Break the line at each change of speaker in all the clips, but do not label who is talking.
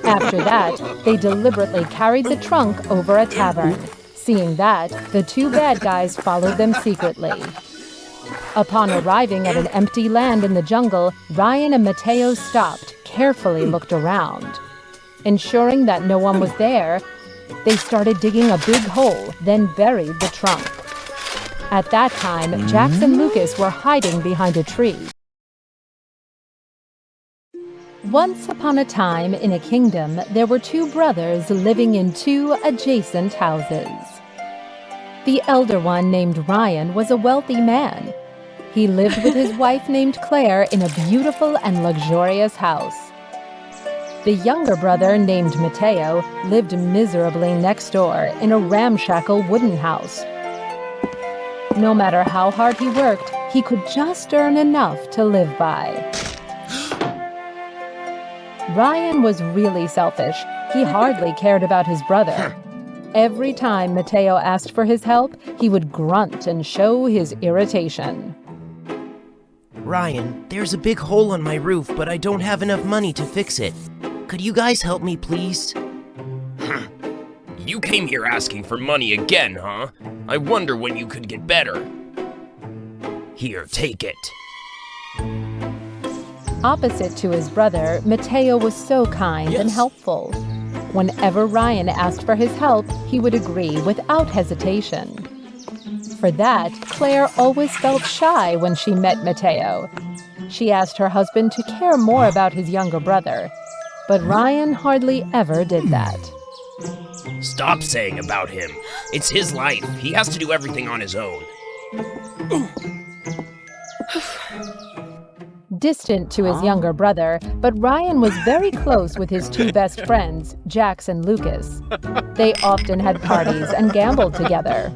After that, they deliberately carried the trunk over a tavern. Seeing that, the two bad guys followed them secretly. Upon arriving at an empty land in the jungle, Ryan and Mateo stopped, carefully looked around. Ensuring that no one was there, they started digging a big hole, then buried the trunk. At that time, Jax and Lucas were hiding behind a tree. Once upon a time, in a kingdom, there were two brothers living in two adjacent houses. The elder one, named Ryan, was a wealthy man. He lived with his wife named Claire in a beautiful and luxurious house. The younger brother, named Mateo, lived miserably next door in a ramshackle wooden house. No matter how hard he worked, he could just earn enough to live by. Ryan was really selfish. He hardly cared about his brother. Every time Mateo asked for his help, he would grunt and show his irritation.
Ryan, there's a big hole on my roof, but I don't have enough money to fix it. Could you guys help me, please?
You came here asking for money again, huh? I wonder when you could get better. Here, take it.
Opposite to his brother, Mateo was so kind and helpful. Whenever Ryan asked for his help, he would agree without hesitation. For that, Claire always felt shy when she met Mateo. She asked her husband to care more about his younger brother, but Ryan hardly ever did that.
Stop saying about him. It's his life. He has to do everything on his own.
Distant to his younger brother, but Ryan was very close with his two best friends, Jax and Lucas. They often had parties and gambled together.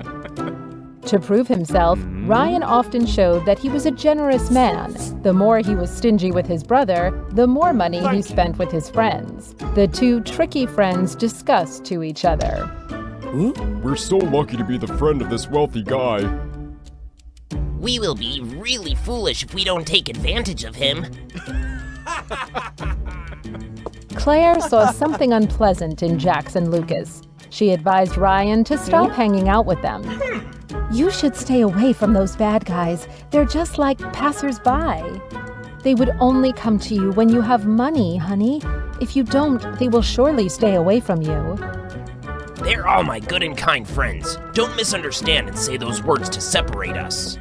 To prove himself, Ryan often showed that he was a generous man. The more he was stingy with his brother, the more money he spent with his friends. The two tricky friends discussed to each other.
We're so lucky to be the friend of this wealthy guy.
We will be really foolish if we don't take advantage of him.
Claire saw something unpleasant in Jax and Lucas. She advised Ryan to stop hanging out with them. You should stay away from those bad guys. They're just like passers-by. They would only come to you when you have money, honey. If you don't, they will surely stay away from you.
They're all my good and kind friends. Don't misunderstand and say those words to separate us.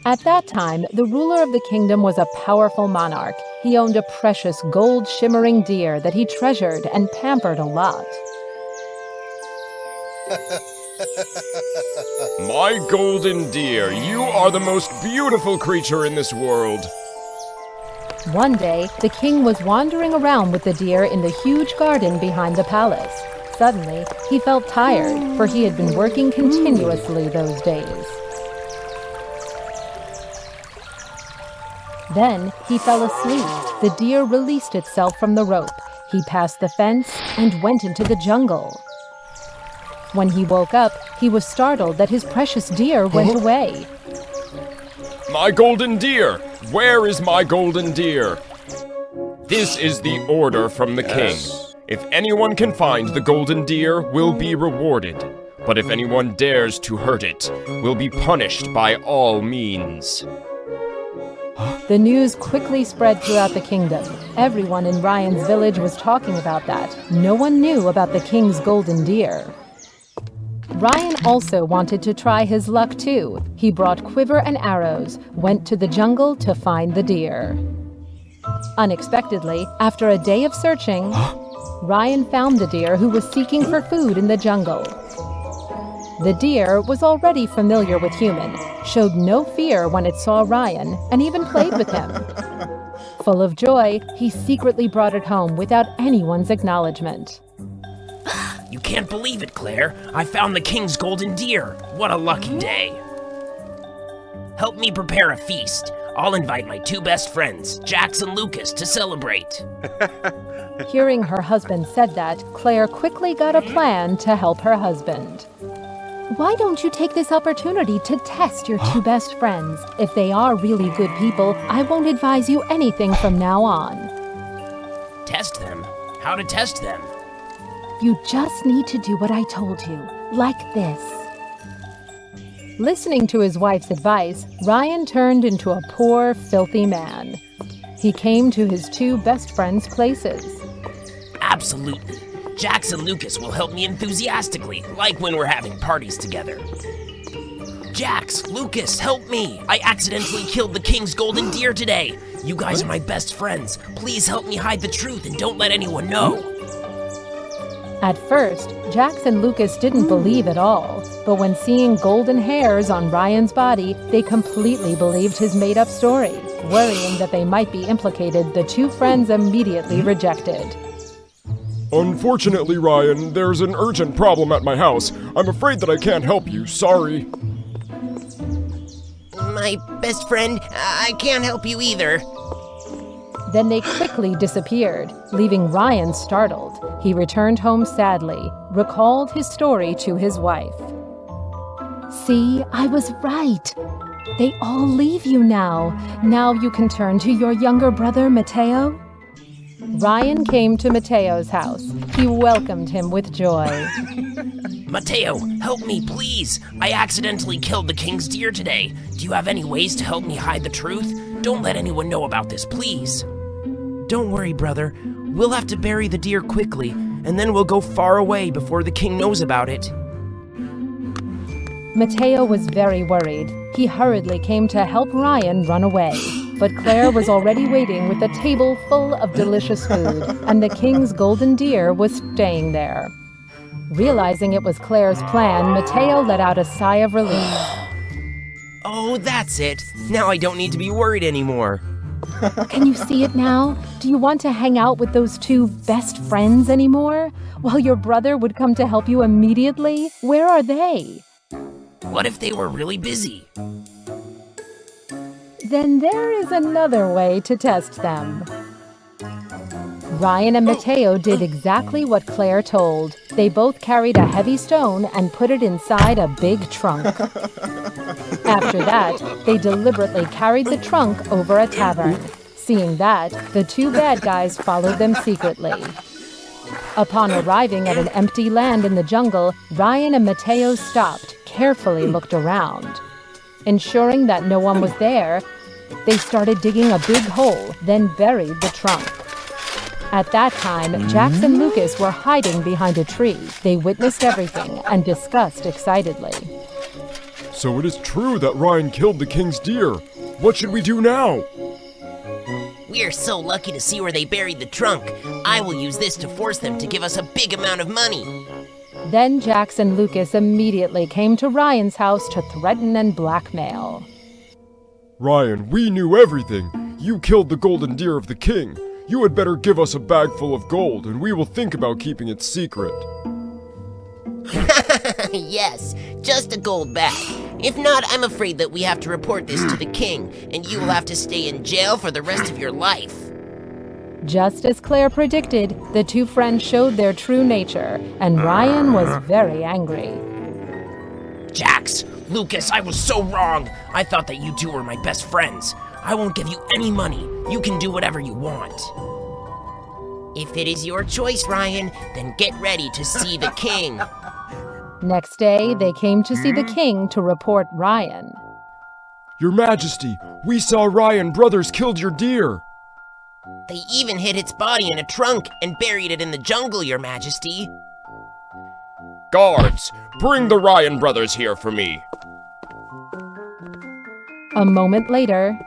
At that time, the ruler of the kingdom was a powerful monarch. He owned a precious gold-shimmering deer that he treasured and pampered a lot.
My golden deer, you are the most beautiful creature in this world.
One day, the king was wandering around with the deer in the huge garden behind the palace. Suddenly, he felt tired, for he had been working continuously those days. Then, he fell asleep. The deer released itself from the rope. He passed the fence and went into the jungle. When he woke up, he was startled that his precious deer went away.
My golden deer! Where is my golden deer? This is the order from the king. If anyone can find the golden deer, will be rewarded. But if anyone dares to hurt it, will be punished by all means.
The news quickly spread throughout the kingdom. Everyone in Ryan's village was talking about that. No one knew about the king's golden deer. Ryan also wanted to try his luck too. He brought quiver and arrows, went to the jungle to find the deer. Unexpectedly, after a day of searching, Ryan found the deer who was seeking for food in the jungle. The deer was already familiar with humans, showed no fear when it saw Ryan, and even played with him. Full of joy, he secretly brought it home without anyone's acknowledgement.
You can't believe it, Claire. I found the king's golden deer. What a lucky day. Help me prepare a feast. I'll invite my two best friends, Jax and Lucas, to celebrate.
Hearing her husband said that, Claire quickly got a plan to help her husband. Why don't you take this opportunity to test your two best friends? If they are really good people, I won't advise you anything from now on.
Test them? How to test them?
You just need to do what I told you, like this. Listening to his wife's advice, Ryan turned into a poor, filthy man. He came to his two best friends' places.
Absolutely. Jax and Lucas will help me enthusiastically, like when we're having parties together. Jax, Lucas, help me! I accidentally killed the king's golden deer today. You guys are my best friends. Please help me hide the truth and don't let anyone know.
At first, Jax and Lucas didn't believe at all, but when seeing golden hairs on Ryan's body, they completely believed his made-up story. Worrying that they might be implicated, the two friends immediately rejected.
Unfortunately, Ryan, there's an urgent problem at my house. I'm afraid that I can't help you. Sorry.
My best friend, I can't help you either.
Then they quickly disappeared, leaving Ryan startled. He returned home sadly, recalled his story to his wife. See, I was right. They all leave you now. Now you can turn to your younger brother, Mateo. Ryan came to Mateo's house. He welcomed him with joy.
Mateo, help me, please. I accidentally killed the king's deer today. Do you have any ways to help me hide the truth? Don't let anyone know about this, please.
Don't worry, brother. We'll have to bury the deer quickly, and then we'll go far away before the king knows about it.
Mateo was very worried. He hurriedly came to help Ryan run away. But Claire was already waiting with a table full of delicious food, and the king's golden deer was staying there. Realizing it was Claire's plan, Mateo let out a sigh of relief.
Oh, that's it. Now I don't need to be worried anymore.
Can you see it now? Do you want to hang out with those two best friends anymore? While your brother would come to help you immediately? Where are they?
What if they were really busy?
Then there is another way to test them. Ryan and Mateo did exactly what Claire told. They both carried a heavy stone and put it inside a big trunk. After that, they deliberately carried the trunk over a tavern. Seeing that, the two bad guys followed them secretly. Upon arriving at an empty land in the jungle, Ryan and Mateo stopped, carefully looked around. Ensuring that no one was there, they started digging a big hole, then buried the trunk. At that time, Jax and Lucas were hiding behind a tree. They witnessed everything and discussed excitedly.
So it is true that Ryan killed the king's deer. What should we do now?
We're so lucky to see where they buried the trunk. I will use this to force them to give us a big amount of money.
Then Jax and Lucas immediately came to Ryan's house to threaten and blackmail.
Ryan, we knew everything. You killed the golden deer of the king. You had better give us a bag full of gold, and we will think about keeping it secret.
Yes, just a gold bag. If not, I'm afraid that we have to report this to the king, and you will have to stay in jail for the rest of your life.
Just as Claire predicted, the two friends showed their true nature, and Ryan was very angry.
Jax, Lucas, I was so wrong. I thought that you two were my best friends. I won't give you any money. You can do whatever you want.
If it is your choice, Ryan, then get ready to see the king.
Next day, they came to see the king to report Ryan.
Your Majesty, we saw Ryan brothers killed your deer.
They even hid its body in a trunk and buried it in the jungle, Your Majesty.
Guards, bring the Ryan brothers here for me.
A moment later,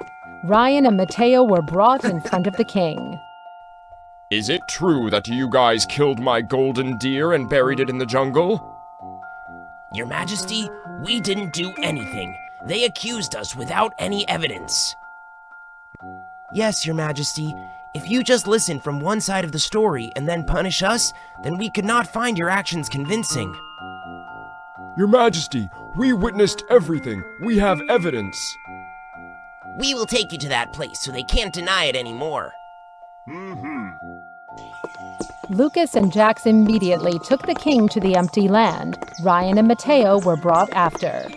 Ryan and Mateo were brought in front of the king.
Is it true that you guys killed my golden deer and buried it in the jungle?
Your Majesty, we didn't do anything. They accused us without any evidence.
Yes, Your Majesty. If you just listen from one side of the story and then punish us, then we could not find your actions convincing.
Your Majesty, we witnessed everything. We have evidence.
We will take you to that place so they can't deny it anymore.
Lucas and Jax immediately took the king to the empty land. Ryan and Mateo were brought after.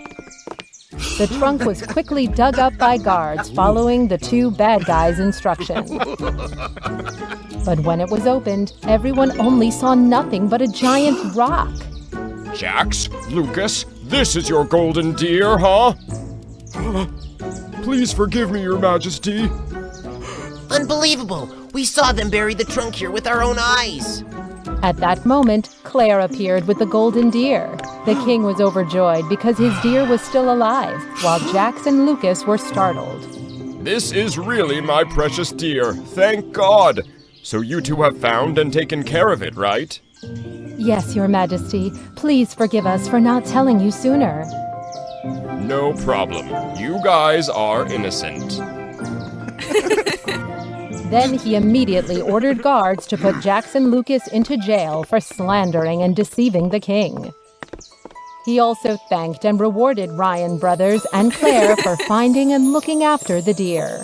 The trunk was quickly dug up by guards following the two bad guys' instructions. But when it was opened, everyone only saw nothing but a giant rock.
Jax, Lucas, this is your golden deer, huh? Please forgive me, Your Majesty.
Unbelievable! We saw them bury the trunk here with our own eyes.
At that moment, Claire appeared with the golden deer. The king was overjoyed because his deer was still alive, while Jax and Lucas were startled.
This is really my precious deer, thank God. So you two have found and taken care of it, right?
Yes, Your Majesty. Please forgive us for not telling you sooner.
No problem. You guys are innocent.
Then he immediately ordered guards to put Jax and Lucas into jail for slandering and deceiving the king. He also thanked and rewarded Ryan brothers and Claire for finding and looking after the deer.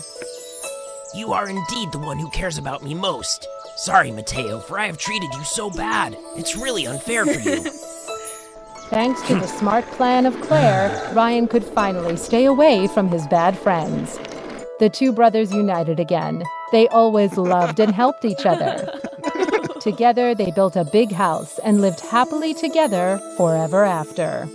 You are indeed the one who cares about me most. Sorry, Mateo, for I have treated you so bad. It's really unfair for you.
Thanks to the smart plan of Claire, Ryan could finally stay away from his bad friends. The two brothers united again. They always loved and helped each other. Together, they built a big house and lived happily together forever after.